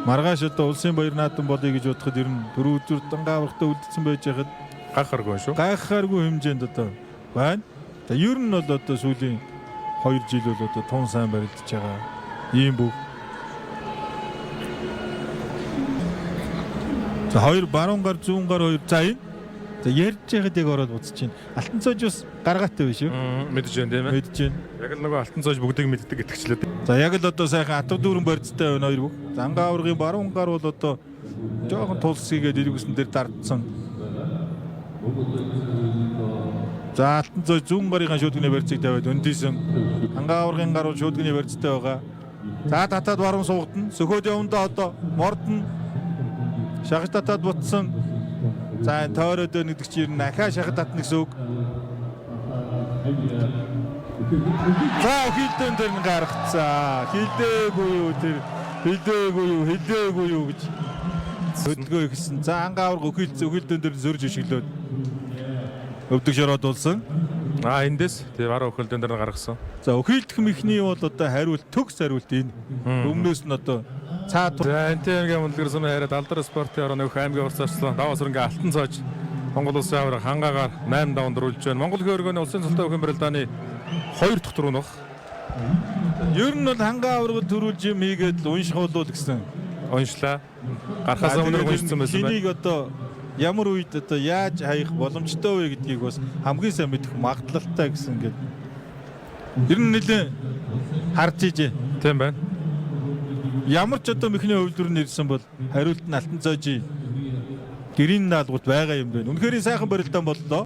Маргааш одоо улсын баяр наадам болъё гэж бодоход ер нь 4 өдөр дангаа аврахтаа үлдсэн байж хахад гайхааргүй шүү. Гайхааргүй хэмжээнд одоо байна. За ер нь бол одоо сүүлийн 2 жил бол одоо тун сайн барилдаж байгаа. Ийм бүх. За хоёр баруун гар зүүн гар хоёр за энэ. За ярьж байхад яг ороод буцаж чинь. Алтан цоож бас гаргаатай биш үү? Мэдэж байна тийм ээ. Мэдэж байна. Яг л нөгөө алтан цоож бүгдийг мэддэг гэтгчлээ. За яг л одоо сайхан атга дүүрэн барьцтай байна хоёр бүх. Зангаа аврагын баруун гар бол одоо жоохон тулсгийгээд иргүсэн дээр дардсан. За алтан цоож зүүн гарын шүдгний барьцыг тавиад өндийсэн. Ангаа аврагын гар бол шүдгний барьцтай байгаа. За татаад баруун суугдана. Сөхөөд явандаа одоо мордно. Шахаж татаад бутсан. За тойроод нэгдэг чи ер нь ахаа шахаж татна гэсэн үг. За хилдэн дээр нь гаргацсан. Хилдээгүй юу тэр хилдээгүй юу гэж хөдгөө ихсэн. За ангаа авраг хилдэн дээр зөрж ишгэлөөд өвдөг шороод улсан. Эндээс тэр баруун өхөлдөн дээр гаргасан. За өхөлдөх михний бол одоо хариулт төгс хариулт энэ. Өмнөөс нь одоо цаад. За энтэйгээ мөндлөр сүмэ хараад алдар спортын орон нөх аймгийн урсгалсан даваа сүрэнгээ алтан цоож Монгол улсын авраг хангаагаар 8-5 дөрвөлж байна. Монгол хөргөөний улсын цолтой өхөн барилдааны 2 дахь дөрөв нөх. Ер нь бол хангаа аврагд төрүүлж юм хийгээд уншихуулуул гэсэн. Уншлаа. Гарахаас өмнө уншсан байсан байна. Энийг одоо ямар үед одоо яаж хаях боломжтой вэ гэдгийг бас хамгийн сайн мэдэх магадлалтай гэсэн ингээд. Ер нь нэлээд харж ижээ. Тийм байна. Ямар ч одоо мөхний өвлөр нь ирсэн бол хариулт нь алтан цоожи гэрийн даалгаварт байгаа юм байна. Үнэхээр сайхан барилдаан боллоо.